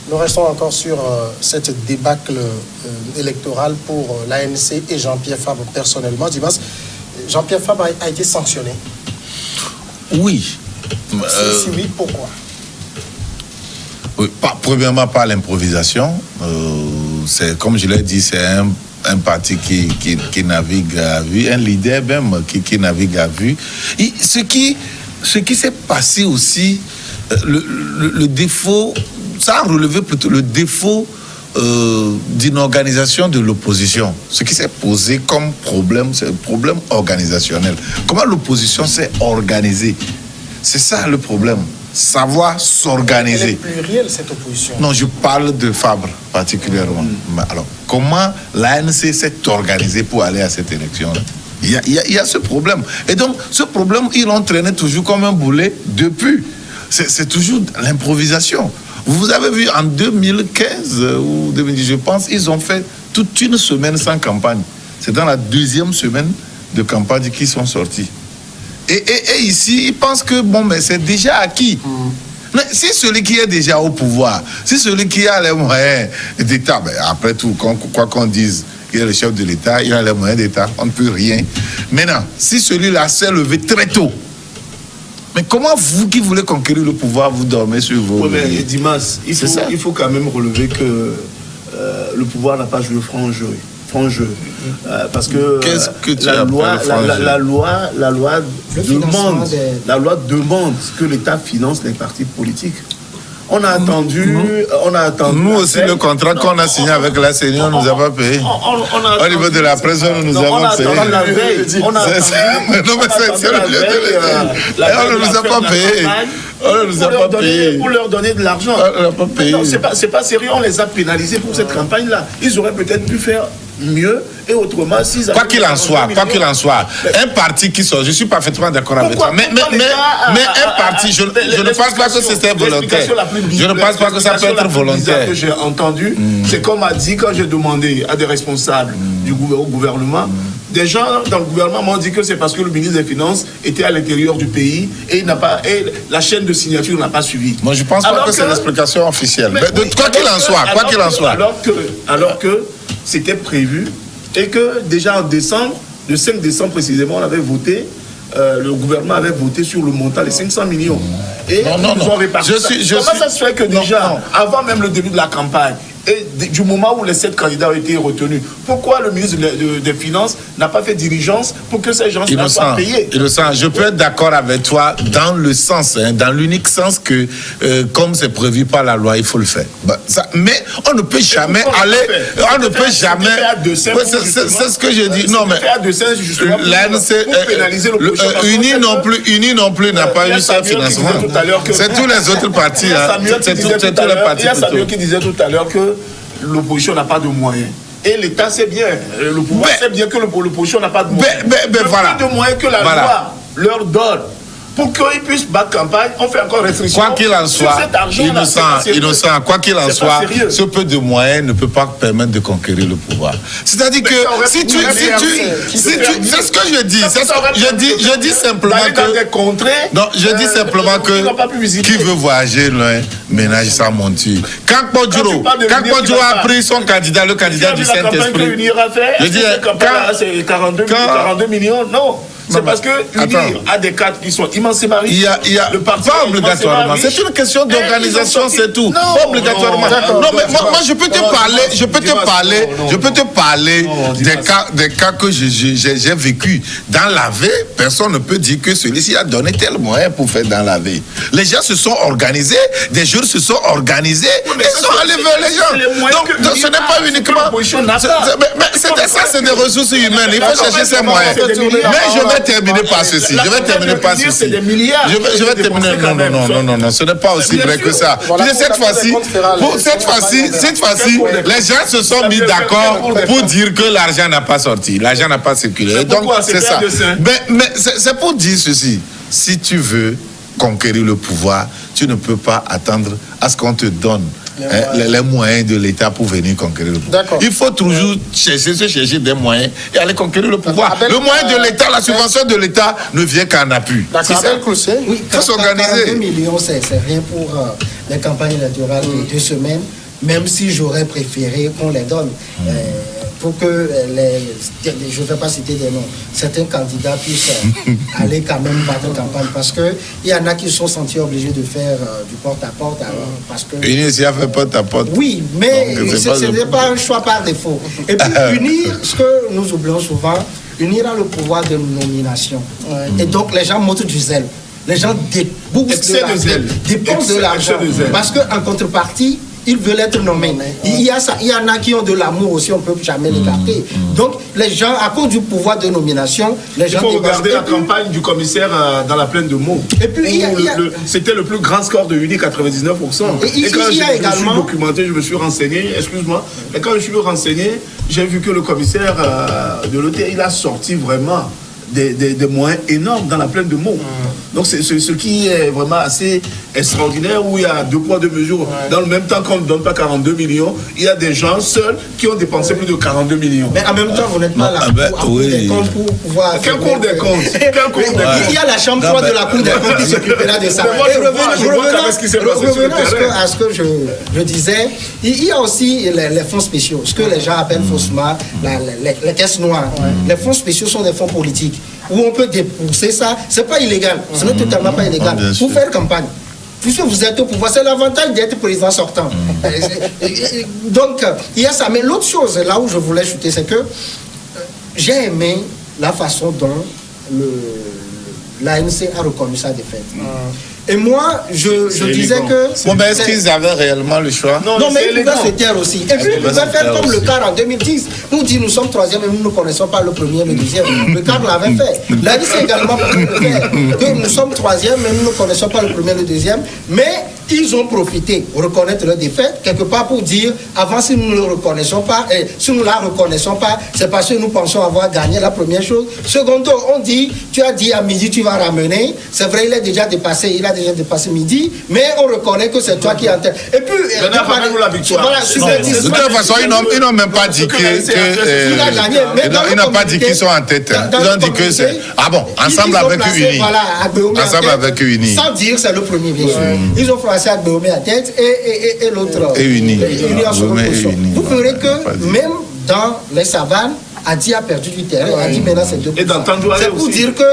Nous restons encore sur cette débâcle électorale pour l'ANC et Jean-Pierre Fabre personnellement. Dimas, Jean-Pierre Fabre a été sanctionné. Oui. Si oui, pourquoi? Oui, premièrement, par l'improvisation. C'est, comme je l'ai dit, c'est un parti qui navigue à vue, un leader même qui navigue à vue. Et ce qui s'est passé aussi, le défaut, ça a relevé plutôt le défaut d'une organisation de l'opposition. Ce qui s'est posé comme problème, c'est un problème organisationnel. Comment l'opposition s'est organisée? C'est ça le problème. Savoir s'organiser. Elle est plurielle, cette opposition. Non, je parle de Fabre particulièrement. Alors, comment l'ANC s'est organisée pour aller à cette élection-là? Il y a ce problème. Et donc, ce problème, il entraînait toujours comme un boulet depuis. C'est toujours l'improvisation. Vous avez vu en 2015 ou 2010, je pense, ils ont fait toute une semaine sans campagne. C'est dans la deuxième semaine de campagne qu'ils sont sortis. Et ici, ils pensent que mais c'est déjà acquis. Mais si celui qui est déjà au pouvoir, si celui qui a les moyens d'État, après tout, quoi qu'on dise, il est le chef de l'État, il a les moyens d'État, on ne peut rien. Maintenant, si celui-là s'est levé très tôt, mais comment vous qui voulez conquérir le pouvoir, vous dormez sur vos... Oui, mais Dimas, il faut quand même relever que le pouvoir n'a pas joué franc jeu. Parce que, la loi demande que l'État finance les partis politiques. On a attendu. Nous aussi, le contrat qu'on a signé avec la CENI, on ne nous a pas payé. Au niveau de la presse, on nous a payé. On a attendu. Non, mais c'est le lieu de on ne nous a pas payé. On ne nous a pas payé. Pour leur donner de l'argent. Non, c'est pas sérieux. On les a pénalisés pour cette campagne-là. Ils auraient peut-être pu faire mieux et autrement s'ils quoi qu'il en soit, un parti qui sort, je suis parfaitement d'accord avec toi, mais un parti, je ne pense pas que c'était volontaire. Je ne pense pas que ça peut être volontaire. Que j'ai entendu, c'est comme a dit quand j'ai demandé à des responsables au gouvernement, des gens dans le gouvernement m'ont dit que c'est parce que le ministre des Finances était à l'intérieur du pays et la chaîne de signature n'a pas suivi. Moi, je pense pas que c'est l'explication officielle. Quoi qu'il en soit. Alors que c'était prévu et que déjà en décembre, le 5 décembre précisément, on avait voté, le gouvernement avait voté sur le montant des 500 millions. Et ils ont réparti ça. Comment ça se fait que déjà, avant même le début de la campagne, et du moment où les 7 candidats ont été retenus, pourquoi le ministre des Finances n'a pas fait diligence pour que ces gens soient payés? Je peux être d'accord avec toi dans le sens, dans l'unique sens que, comme c'est prévu par la loi, il faut le faire. Mais on ne peut jamais aller... On ne peut jamais... C'est ce que j'ai dit. Non, mais... Pour pénaliser l'opposition. Uni non plus n'a pas eu ce financement. C'est tous les autres partis. C'est tous les partis. Il y a Samuel qui disait tout à l'heure que l'opposition n'a pas de moyens. Et l'État sait bien, le pouvoir sait bien que l'opposition n'a pas de moyens. Plus de moyens que la loi leur donne. Pour qu'ils puissent battre campagne, on fait encore restriction. Quoi qu'il en soit, innocent, quoi qu'il en soit, ce peu de moyens ne peut pas permettre de conquérir le pouvoir. C'est-à-dire que si tu, c'est ce que je dis. Je dis simplement que. Non, je dis simplement que qui veut voyager loin ménage sa monture. Quand Podjuro a pris son candidat, le candidat du Saint-Esprit. Je dis c'est 42 millions, non. C'est parce que l'UNIR a des cadres qui sont immensément riches. Il y a pas obligatoirement. C'est une question d'organisation, c'est tout. Pas obligatoirement. Non, mais moi, je peux te parler des cas que j'ai vécu. Dans la vie, personne ne peut dire que celui-ci a donné tel moyen pour faire dans la vie. Les gens se sont organisés, des jeunes se sont organisés, ils sont allés vers les gens. Donc ce n'est pas uniquement. Mais c'est des ressources humaines. Il faut chercher ces moyens. Mais je vais terminer par ceci. Je vais terminer par ceci. C'est des milliards. Je vais terminer. Non, ce n'est pas aussi vrai que ça. Cette fois-ci, les gens se sont mis d'accord pour dire que l'argent n'a pas sorti. L'argent n'a pas circulé. Donc, c'est ça. Mais c'est pour dire ceci. Si tu veux conquérir le pouvoir, tu ne peux pas attendre à ce qu'on te donne les moyens de l'État pour venir conquérir le pouvoir. D'accord. Il faut toujours chercher des moyens et aller conquérir le pouvoir. Le moyen de l'État, la subvention de l'État ne vient qu'en appui. D'accord. Oui, il faut s'organiser. 42 millions, c'est rien pour les campagnes électorales de 2 semaines, même si j'aurais préféré qu'on les donne. Pour que je ne vais pas citer des noms, certains candidats puissent aller quand même battre campagne, parce qu'il y en a qui se sont sentis obligés de faire du porte-à-porte. Parce que UNI a fait porte-à-porte. oui, mais ce n'est pas un choix par défaut. Et puis unir, ce que nous oublions souvent, unir le pouvoir de nomination. Et donc les gens montrent du zèle. Les gens dépensent de l'argent. Parce qu'en contrepartie, ils veulent être nommés. Il y en a qui ont de l'amour aussi, on ne peut jamais l'écarter. Donc, les gens, à cause du pouvoir de nomination, les gens... Il faut regarder la campagne du commissaire dans la plaine de Meaux. Et puis, c'était le plus grand score de UNI, 99%. Et quand je me suis documenté, je me suis renseigné, excuse-moi, et quand je suis renseigné, j'ai vu que le commissaire de l'OT, il a sorti vraiment des moyens énormes dans la plaine de Meaux. Donc c'est ce qui est vraiment assez extraordinaire, où il y a 2 poids 2 mesures. Dans le même temps qu'on ne donne pas 42 millions, il y a des gens seuls qui ont dépensé plus de 42 millions. Mais en même temps, vous n'êtes pas là pour pouvoir... Quel cours des comptes? Il y a la chambre 3 de la Cour des comptes qui s'occupera de ça. Revenons à ce que je disais, il y a aussi les fonds spéciaux, ce que les gens appellent faussement les caisses noires. Les fonds spéciaux sont des fonds politiques, où on peut débourser ça. C'est pas illégal, ce n'est totalement pas illégal, pour faire campagne. Puisque vous êtes au pouvoir, c'est l'avantage d'être président sortant. Donc, il y a ça. Mais l'autre chose, là où je voulais chuter, c'est que j'ai aimé la façon dont l'ANC a reconnu sa défaite. Et moi, je disais que... Bon, ben, est-ce qu'ils avaient réellement le choix? Non, mais ils pouvaient se taire aussi. Et puis, ils pouvaient faire comme le CAR en 2010. Nous dit, nous sommes 3e et nous ne connaissons pas le premier et le deuxième. Le CAR l'avait fait. L'ANC également pouvait le faire. Que nous sommes 3e et nous ne connaissons pas le premier et le deuxième. Mais ils ont profité, reconnaître leur défaite, quelque part pour dire, avant, si nous ne le reconnaissons pas, et si nous ne la reconnaissons pas, c'est parce que nous pensons avoir gagné la première chose. Secondo, on dit, tu as dit à midi, tu vas ramener. C'est vrai, il a déjà dépassé midi, mais on reconnaît que c'est toi qui es en tête. Et puis, voilà, de toute façon, ils n'ont même pas dit ils n'ont pas dit qu'ils sont en tête. Ils ont dit que c'est... Ah bon, ensemble avec UNI. Ensemble avec UNI. Sans dire c'est le premier, bien sûr. Ils ont placé Agbeomé à tête et l'autre. Et UNI. En seconde position. Vous verrez que même dans les savanes, Adi a perdu du terrain. Adi maintenant c'est 2%. C'est pour dire que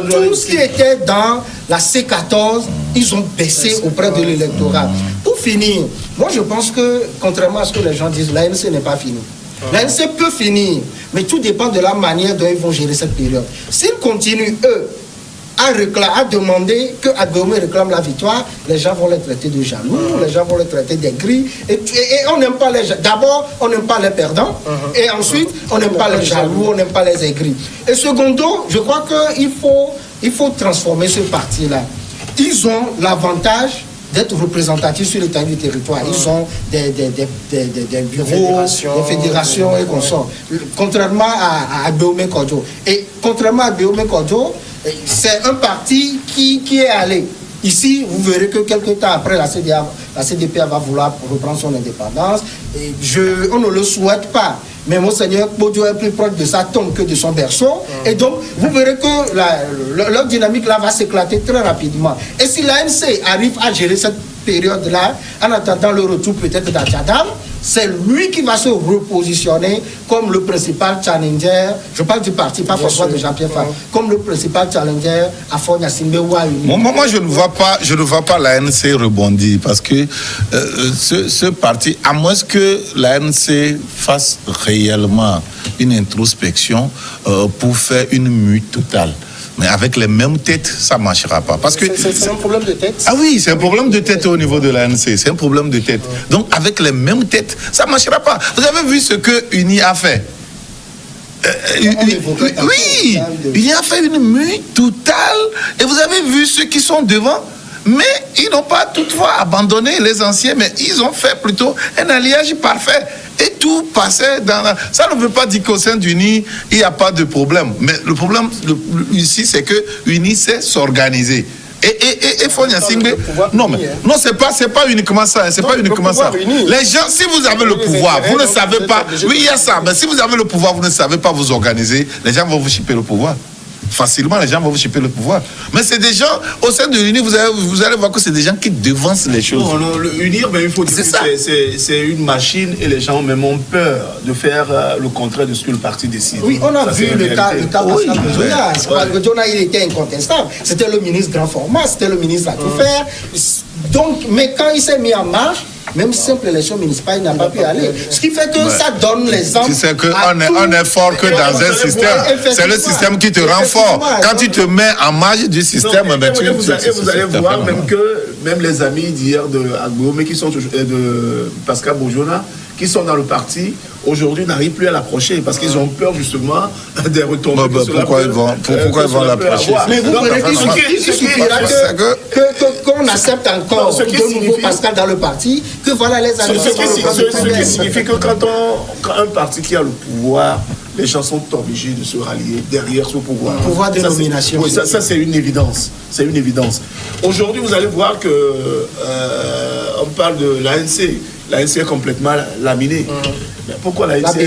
tout ce qui était dans la C14, ils ont baissé auprès de l'électorat. Pour finir, moi je pense que, contrairement à ce que les gens disent, l'ANC n'est pas fini. L'ANC peut finir, mais tout dépend de la manière dont ils vont gérer cette période. S'ils continuent, eux, à demander que Agbeomé réclame la victoire, les gens vont les traiter de jaloux, les gens vont les traiter d'aigris. Et on n'aime pas les gens. D'abord, on n'aime pas les perdants. Et ensuite, on n'aime pas les jaloux, on n'aime pas les aigris. Et secondo, je crois qu'il faut transformer ce parti-là. Ils ont l'avantage d'être représentatifs sur l'état du territoire. Ils ont des bureaux, des fédérations et consorts. Contrairement à Agbeomé Kodjo. Et contrairement à Agbeomé Kodjo, c'est un parti qui est allé. Ici, vous verrez que quelques temps après, la CDPA va vouloir reprendre son indépendance. Et on ne le souhaite pas. Mais Monseigneur Bodjo est plus proche de sa tombe que de son berceau. Et donc, vous verrez que leur dynamique là va s'éclater très rapidement. Et si l'ANC arrive à gérer cette période-là, en attendant le retour peut-être d'Achadam, c'est lui qui va se repositionner comme le principal challenger, je parle du parti, pas forcément de Jean-Pierre Fabre, comme le principal challenger à Fonya Simbe ou à Uni. Moi, je ne vois pas l'ANC rebondir, parce que ce parti, à moins que l'ANC fasse réellement une introspection pour faire une mue totale. Mais avec les mêmes têtes, ça ne marchera pas. Parce que c'est un problème de tête. Ah oui, c'est un problème de tête au niveau de l'ANC. C'est un problème de tête. Donc, avec les mêmes têtes, ça ne marchera pas. Vous avez vu ce que UNI a fait? Oui, UNI a fait une mue totale. Et vous avez vu ceux qui sont devant? Mais ils n'ont pas toutefois abandonné les anciens, mais ils ont fait plutôt un alliage parfait. Et tout passait dans la... Ça ne veut pas dire qu'au sein d'UNI, il n'y a pas de problème. Mais le problème ici, c'est que UNI sait s'organiser. Et Fonia Singbe, non, c'est pas uniquement ça. C'est pas uniquement ça. Les gens, si vous avez le pouvoir, vous ne savez pas. Oui, il y a ça. Mais si vous avez le pouvoir, vous ne savez pas vous organiser, les gens vont vous chipper le pouvoir. Facilement, les gens vont vous chipper le pouvoir. Mais c'est des gens, au sein de l'UNIR, vous allez voir que c'est des gens qui devancent les choses. Non, l'UNIR, il faut dire que c'est une machine et les gens même ont peur de faire le contraire de ce que le parti décide. Oui, on a vu le cas Pascal Bojona. Pascal Bojona, il était incontestable. C'était le ministre grand format, c'était le ministre à tout faire. Donc, mais quand il s'est mis en marche, même simple élection municipale, il n'a pas pu aller. Ce qui fait que ça donne les gens. Tu sais qu'on est fort que dans un système. C'est le système qui te rend fort. Quand tu te mets en marge du système, vous allez voir même que même les amis d'hier de Agbomé qui sont de Pascal Bojona, qui sont dans le parti, aujourd'hui n'arrivent plus à l'approcher parce qu'ils ont peur justement des retombées. Pourquoi ils vont l'approcher? Mais vous voyez qu'il suffira qu'on accepte encore de nouveau Pascal dans le parti, que voilà les amis. Ce qui signifie que quand un parti qui a le pouvoir, les gens sont obligés de se rallier derrière ce pouvoir. Pouvoir de nomination. Oui, ça c'est une évidence. C'est une évidence. Aujourd'hui, vous allez voir que on parle de l'ANC. L'ANC est complètement laminée. Mais pourquoi l'ANC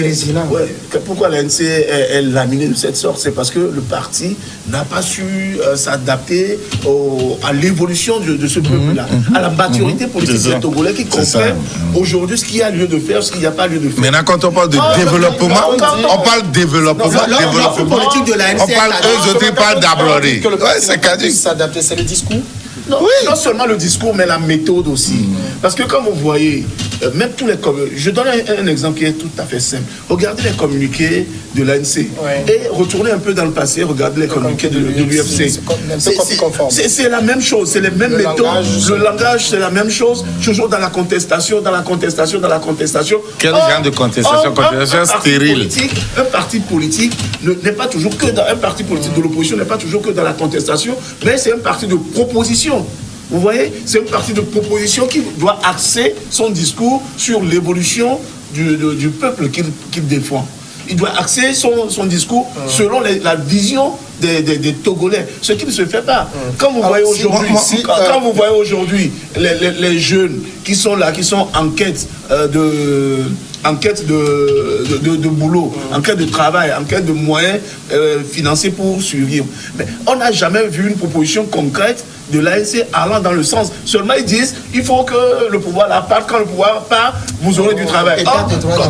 est laminée de cette sorte? C'est parce que le parti n'a pas su s'adapter à l'évolution de ce peuple-là, à la maturité politique des Togolais qui comprennent aujourd'hui ce qu'il y a lieu de faire, ce qu'il n'y a pas lieu de faire. Maintenant, quand on parle de développement, on parle de développement. Politique de l'ANC, eux autres parlent d'abroder. C'est caduc. S'adapter, c'est le discours. Non seulement le discours, mais la méthode aussi. Parce que quand vous voyez, même tous les communiqués, je donne un exemple qui est tout à fait simple. Regardez les communiqués de l'ANC et retournez un peu dans le passé, regardez les communiqués de l'UFC. C'est la même chose, c'est les mêmes méthodes. Le langage, c'est la même chose. Toujours dans la contestation. Quel genre de contestation? Contestation stérile. Un parti politique n'est pas toujours que dans un parti politique de l'opposition, n'est pas toujours que dans la contestation, mais c'est un parti de proposition. Vous voyez, c'est une partie de proposition qui doit axer son discours sur l'évolution du peuple qu'il défend. Il doit axer son discours selon la vision des Togolais, ce qui ne se fait pas. Quand vous voyez aujourd'hui, les jeunes qui sont là, qui sont en quête de boulot, en quête de travail, en quête de moyens financiers pour survivre. Mais on n'a jamais vu une proposition concrète de l'ANC allant dans le sens. Seulement ils disent il faut que le pouvoir la parte. Quand le pouvoir part, vous aurez du travail.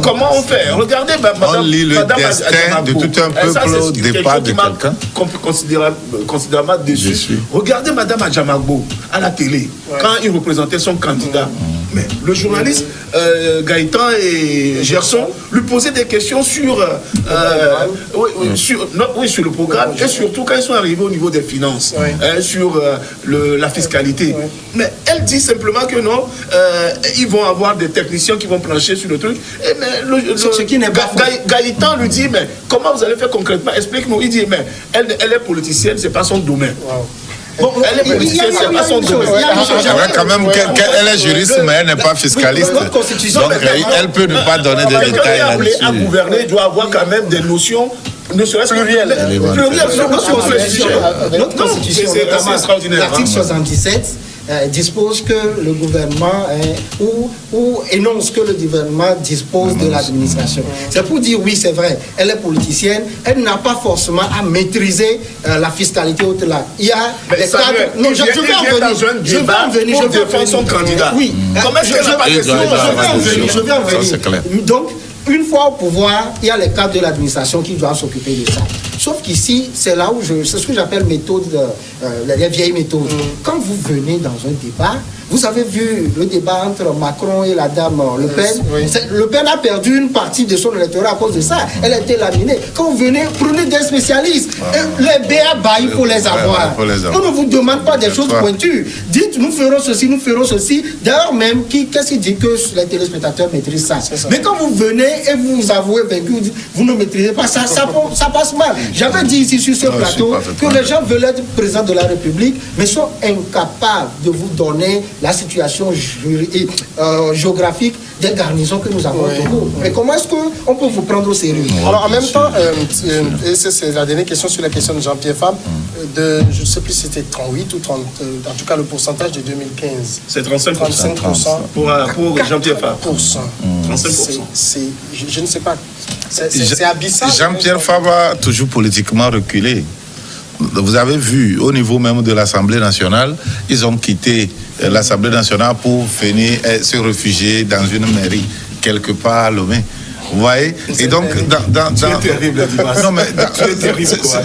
Comment on fait? Regardez, on lit le destin de tout un peuple au départ de quelqu'un. Considérablement déçu. Regardez Madame Adjamagbo à la télé, quand il représentait son candidat. Mais le journaliste Gaëtan et Gerson lui posaient des questions sur le programme et surtout quand ils sont arrivés au niveau des finances, sur la fiscalité. Mais elle dit simplement que non, ils vont avoir des techniciens qui vont plancher sur le truc. Et mais Gaëtan lui dit, mais comment vous allez faire concrètement? Explique-nous. Il dit, mais elle est politicienne, c'est pas son domaine. Bon, elle est politicienne, c'est pas son domaine. Quand même, elle est juriste, mais elle n'est pas fiscaliste. Donc, elle peut ne pas donner des détails là-dessus. À gouverner, il doit avoir quand même des notions, ne serait-ce plurielles. Notre constitution, l'article 77, dispose que le gouvernement ou énonce que le gouvernement dispose de l'administration. C'est pour dire oui, c'est vrai, elle est politicienne, elle n'a pas forcément à maîtriser la fiscalité au-delà. Il y a des cadres. Non, je vais en venir. Je vais défendre son candidat. Oui. Comment est-ce qu'elle n'a pas de question? Je vais en venir. Donc, une fois au pouvoir, il y a les cadres de l'administration qui doivent s'occuper de ça. Sauf qu'ici, c'est là où c'est ce que j'appelle méthode, les vieilles méthodes. Quand vous venez dans un débat, vous avez vu le débat entre Macron et la dame Le Pen. Le Pen a perdu une partie de son électorat à cause de ça. Elle a été laminée. Quand vous venez, prenez des spécialistes. Les BABA, il faut les avoir. On ne vous demande pas des choses pointues. Dites, nous ferons ceci, nous ferons ceci. D'ailleurs même, qu'est-ce qui dit que les téléspectateurs maîtrisent ça? Mais quand vous venez et vous avouez vaincu, vous ne maîtrisez pas ça, ça passe mal. J'avais a dit ici sur ce plateau que les gens veulent être président de la République, mais sont incapables de vous donner la situation géographique des garnisons que nous avons au Togo. Mais comment est-ce qu'on peut vous prendre au sérieux? Alors en même temps, et c'est la dernière question sur la question de Jean-Pierre Fabre, je ne sais plus si c'était 38 ou 30, en tout cas le pourcentage de 2015. C'est 35%. Pour Jean-Pierre Fabre. 35%. Je ne sais pas. C'est abyssal. Jean-Pierre Fabre a toujours politiquement reculé. Vous avez vu, au niveau même de l'Assemblée nationale, ils ont quitté l'Assemblée nationale pour venir se réfugier dans une mairie, quelque part à Lomé. Vous voyez? Et donc, c'est terrible, non, mais c'est terrible, quoi.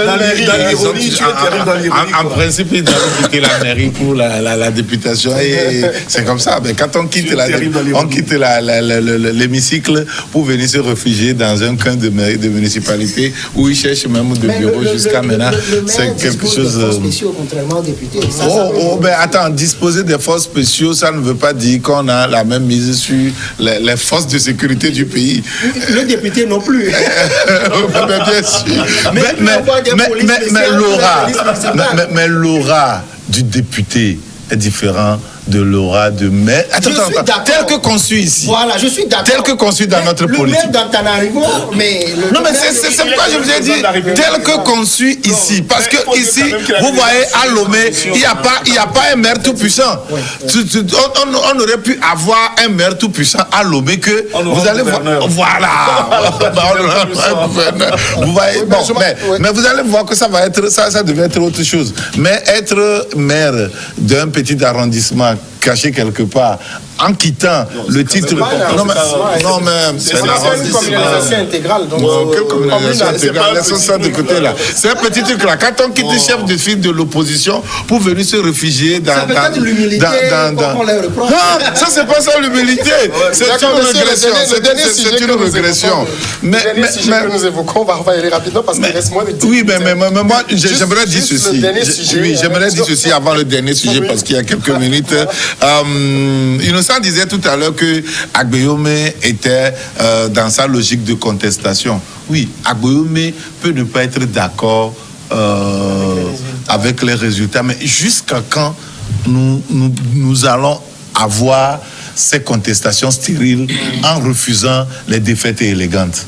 Dans l'ironie, tu es terrible dans l'ironie. En principe, ils doivent quitter la mairie pour la députation. Et c'est comme ça. Mais quand on quitte l'hémicycle pour venir se réfugier dans un coin de mairie, de municipalité, où ils cherchent même de bureaux jusqu'à maintenant, c'est quelque chose. Des forces spéciaux, contrairement aux députés. Mais attends, disposer des forces spéciaux, ça ne veut pas dire qu'on a la même mise sur les forces de sécurité du pays. Le député non plus. Mais l'aura du député est différent de l'aura de maire. Attends, tel que conçu ici. Voilà, je suis d'accord. Tel que conçu dans notre politique. Le maire d'Antananarivo, mais... Non, mais c'est pourquoi je vous ai dit tel que conçu ici. Parce que ici, vous voyez, à Lomé, il n'y a pas un maire tout puissant. On aurait pu avoir un maire tout puissant à Lomé que vous allez voir. Voilà. Vous voyez, mais vous allez voir que ça devait être autre chose. Mais être maire d'un petit arrondissement caché quelque part, en quittant le titre. Non, mais c'est une communalisation intégrale. Quelle communalisation intégrale? Laissons ça de côté là. C'est un petit truc là. Quand on quitte le chef de file de l'opposition pour venir se réfugier dans. C'est peut-être l'humilité qu'on leur reproche. Non, ça c'est pas ça l'humilité. C'est une régression. C'est une régression. Mais que nous évoquons, on va y aller rapidement parce qu'il reste moins de 10 minutes. Oui, mais moi j'aimerais dire ceci. Oui, j'aimerais dire ceci avant le dernier sujet parce qu'il y a quelques minutes. Innocent disait tout à l'heure que Agbeyome était dans sa logique de contestation. Oui, Agbeyome peut ne pas être d'accord avec les résultats, mais jusqu'à quand nous allons avoir ces contestations stériles en refusant les défaites élégantes?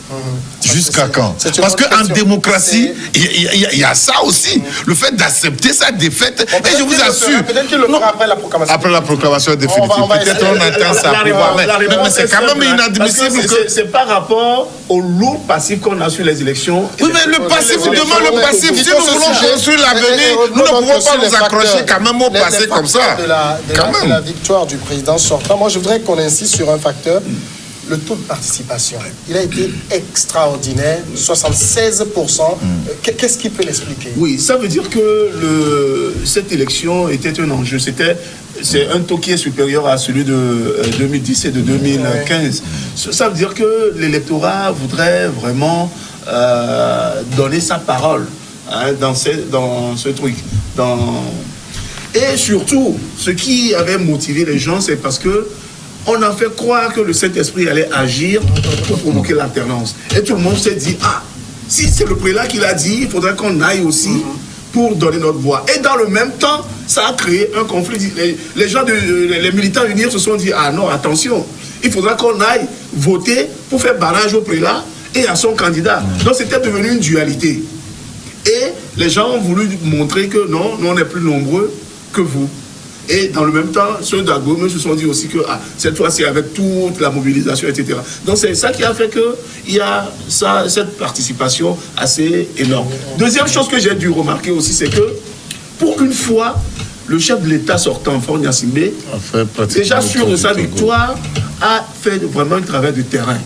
Jusqu'à quand? Parce qu'en démocratie, il y a ça aussi. Le fait d'accepter sa défaite. Et je vous assure. Peut-être qu'il le fera après la proclamation. Après la proclamation définitive. Peut-être on attend ça. Mais c'est quand même inadmissible. C'est par rapport au lourd passif qu'on a sur les élections. Oui, mais le passif, demain, le passif, si nous voulons construire l'avenir, nous ne pouvons pas nous accrocher quand même au passé comme ça. De la victoire du président sortant, moi je voudrais qu'on insiste sur un facteur. Le taux de participation, il a été extraordinaire, 76%. Qu'est-ce qui peut l'expliquer? Oui, ça veut dire que cette élection était un enjeu. C'est un taux qui est supérieur à celui de 2010 et de 2015. Ça veut dire que l'électorat voudrait vraiment donner sa parole dans ce truc. Et surtout, ce qui avait motivé les gens, c'est parce que on a fait croire que le Saint-Esprit allait agir pour provoquer l'alternance. Et tout le monde s'est dit, si c'est le prélat qui l'a dit, il faudrait qu'on aille aussi pour donner notre voix. Et dans le même temps, ça a créé un conflit. Les militants unis se sont dit, non, attention, il faudra qu'on aille voter pour faire barrage au prélat et à son candidat. Donc c'était devenu une dualité. Et les gens ont voulu montrer que non, nous on est plus nombreux que vous. Et dans le même temps, ceux d'Agbeyome se sont dit aussi que cette fois-ci, avec toute la mobilisation, etc. Donc c'est ça qui a fait qu'il y a cette participation assez énorme. Deuxième chose que j'ai dû remarquer aussi, c'est que pour une fois, le chef de l'État sortant, Faure Gnassingbé, déjà sûr de sa victoire, a fait vraiment un travail de terrain.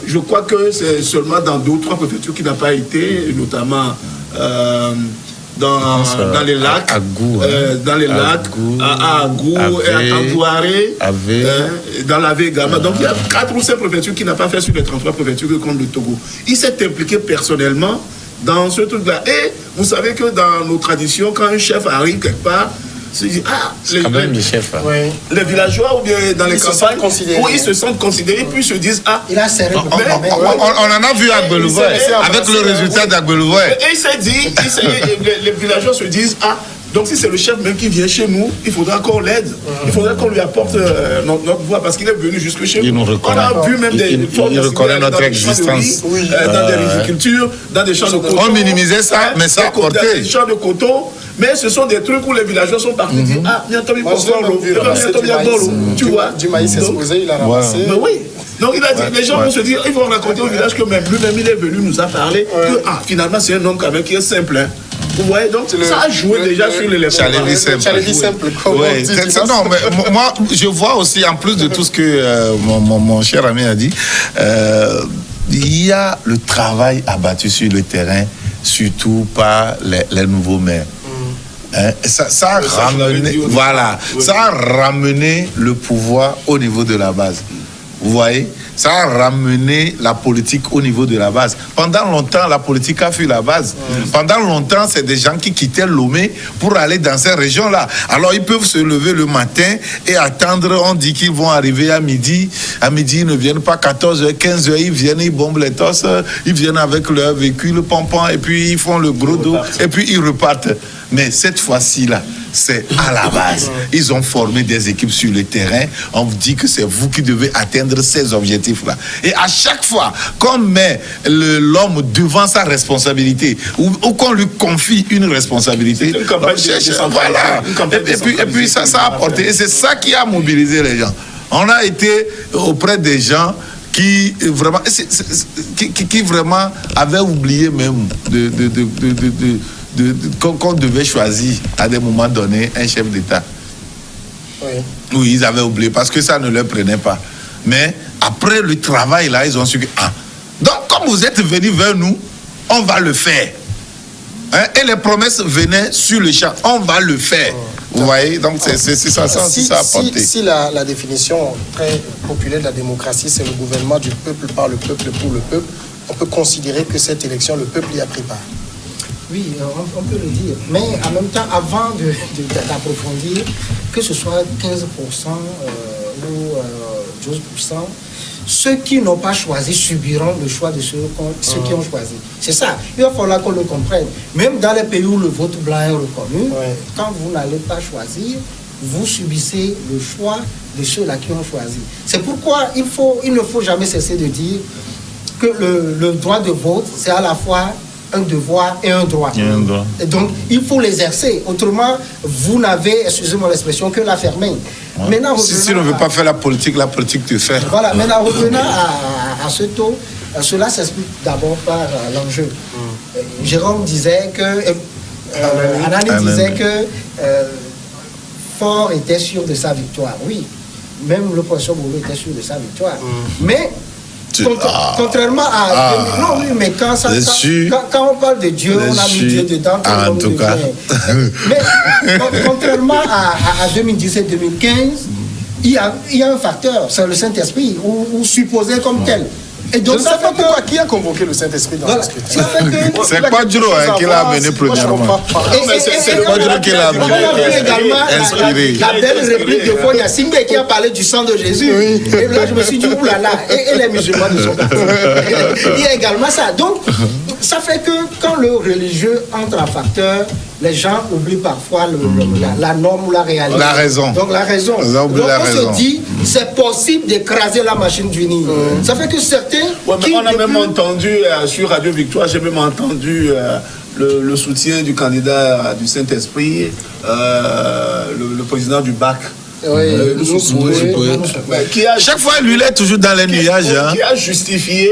Je crois que c'est seulement dans 2 ou 3 préfectures qui n'a pas été, notamment... dans les lacs, à Agou, et à Tantouaré, dans la Vega. Donc il y a 4 ou 5 préfectures qui n'ont pas fait sur les 33 préfectures que compte le Togo. Il s'est impliqué personnellement dans ce truc-là. Et vous savez que dans nos traditions, quand un chef arrive quelque part, c'est quand même le chef. Oui. Les villageois ou bien dans les campagnes où ils se sentent considérés, puis ils se disent il a serré on en a vu à Belouvois, avec le résultat d'Agbelouvois. Et il s'est dit, les villageois se disent donc si c'est le chef même qui vient chez nous, il faudra qu'on l'aide. Il faudra qu'on lui apporte notre voix parce qu'il est venu jusque chez nous. On a vu même il reconnaît notre existence. Dans des rizicultures, dans des champs de coton. On minimisait ça, mais ça a porté. Dans des champs de coton. Mais ce sont des trucs où les villageois sont partis dire tu vois. Du maïs exposé, il a ramassé. Mais oui. Donc il a dit, les gens vont se dire, ils vont raconter au village que même lui-même il est venu nous a parlé que finalement c'est un homme quand même qui est simple. Vous voyez, donc ça a joué déjà sur l'élection. Chalévi simple. Non, mais moi, je vois aussi, en plus de tout ce que mon cher ami a dit, il y a le travail abattu sur le terrain, surtout par les nouveaux maires. Ça a ramené, ça a ramené le pouvoir au niveau de la base. Vous voyez, ça a ramené la politique au niveau de la base. Pendant longtemps, la politique a fui la base. Pendant longtemps, c'est des gens qui quittaient Lomé pour aller dans ces régions-là. Alors, ils peuvent se lever le matin et attendre. On dit qu'ils vont arriver à midi. À midi, ils ne viennent pas 14h, 15h. Ils viennent, ils bombent les tosses. Ils viennent avec leur véhicule pompant et puis ils font le gros dos et puis ils repartent. Mais cette fois-ci-là, c'est à la base. Ils ont formé des équipes sur le terrain. On vous dit que c'est vous qui devez atteindre ces objectifs-là. Et à chaque fois qu'on met l'homme devant sa responsabilité ou qu'on lui confie une responsabilité, une campagne et puis ça a apporté. Et c'est ça qui a mobilisé les gens. On a été auprès des gens qui vraiment, qui vraiment avaient oublié même qu'on devait choisir à des moments donnés un chef d'État. Oui, ils avaient oublié parce que ça ne leur prenait pas. Mais après le travail là, ils ont su que donc comme vous êtes venus vers nous, on va le faire. Et les promesses venaient sur le champ, on va le faire. Vous voyez, donc c'est ça, ça a apporté. Si la définition très populaire de la démocratie, c'est le gouvernement du peuple, par le peuple, pour le peuple, on peut considérer que cette élection, le peuple y a pris part. Oui, on peut le dire. Mais en même temps, avant d'approfondir, que ce soit 15% ou 12%, ceux qui n'ont pas choisi subiront le choix de ceux qui ont choisi. C'est ça. Il va falloir qu'on le comprenne. Même dans les pays où le vote blanc est reconnu, quand vous n'allez pas choisir, vous subissez le choix de ceux-là qui ont choisi. C'est pourquoi il ne faut jamais cesser de dire que le droit de vote, c'est à la fois un devoir et un droit. Et donc, il faut l'exercer. Autrement, vous n'avez, excusez-moi l'expression, que la fermer. Maintenant, si on ne veut pas faire la politique te fait. Voilà. Maintenant, revenant à ce taux, cela s'explique d'abord par l'enjeu. Jérôme disait que... Anani disait que Faure était sûr de sa victoire. Oui, même le professeur Boulou était sûr de sa victoire. Mais... contrairement à... Non, oui, mais quand on parle de Dieu, on a mis Dieu dedans. En tout cas. Mais contrairement à 2017-2015, il y a un facteur, c'est le Saint-Esprit, ou supposé comme tel. Et donc, je ne sais pas pourquoi qui a convoqué le Saint-Esprit dans le scrutin. C'est pas Djuro qui l'a amené premièrement. C'est pas Djuro qui l'a amené. Inspiré. La belle réplique de Foy Yassimbe qui a parlé du sang de Jésus. Et là, je me suis dit, oulala, et les musulmans ne sont pas. Il y a également ça. Donc, ça fait que quand le religieux entre en facteur, les gens oublient parfois la norme ou la réalité. La raison. Donc, la raison. Donc, on se dit, c'est possible d'écraser la machine du Nil. Ça fait que certains... Ouais, mais on a même entendu sur Radio Victoire, j'ai même entendu le soutien du candidat du Saint-Esprit, le président du BAC. Chaque fois, lui, il est toujours dans les nuages. Qui a justifié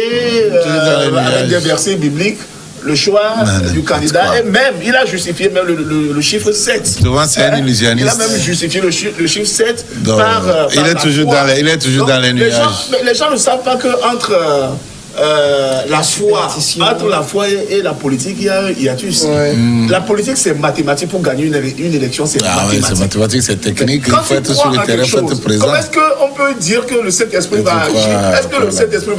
avec des versets bibliques le choix du candidat, et même, il a justifié même le chiffre 7. Souvent, c'est un illusionniste. Il a même justifié le chiffre 7 donc, il est toujours dans les nuages. Les gens ne savent pas qu'entre la foi, entre la foi et la politique, il y a hiatus. La politique, c'est mathématique. Pour gagner une élection, c'est mathématique. Oui, c'est mathématique, c'est technique. Il faut être sur le terrain, il faut être présent. Comment est-ce qu'on peut dire que le Saint-Esprit va agir? Est-ce que le Saint-Esprit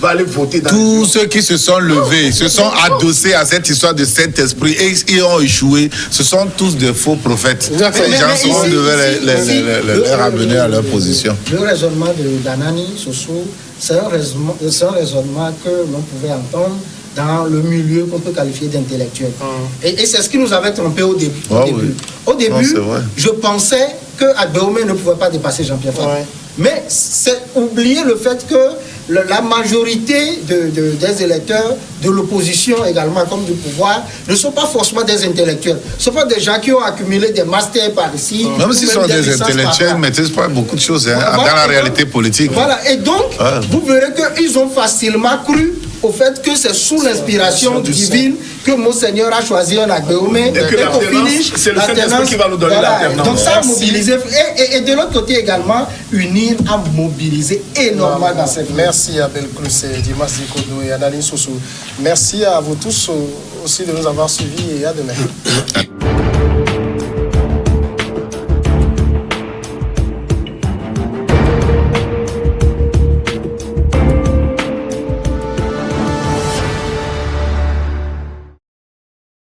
va aller voter dans tous ceux qui se sont levés, se sont adossés à cette histoire de Saint-Esprit et ont échoué, ce sont tous de faux prophètes. Ces gens seront devant leur amener à leur position. Le raisonnement de Danani, Soso, c'est un raisonnement que l'on pouvait entendre dans le milieu qu'on peut qualifier d'intellectuel. Et c'est ce qui nous avait trompé au début. Au début, je pensais que Agbeomé ne pouvait pas dépasser Jean-Pierre Farah. Mais c'est oublier le fait que la majorité des électeurs de l'opposition également comme du pouvoir ne sont pas forcément des intellectuels. Ce sont pas des gens qui ont accumulé des masters par ici. Même s'ils sont des intellectuels, ils ne maîtrisent pas beaucoup de choses dans la réalité politique. Voilà, et donc, vous verrez qu'ils ont facilement cru au fait que c'est sous l'inspiration divine que Monseigneur a choisi un Agbeomé et qu'au finish, c'est le Saint-Esprit qui va nous donner l'alternance. Donc ça a mobilisé, et de l'autre côté également, UNIR a mobilisé énormément dans cette. Merci à Belclusé, Dimas Dikodo et Analine Soso. Merci à vous tous aussi de nous avoir suivis et à demain.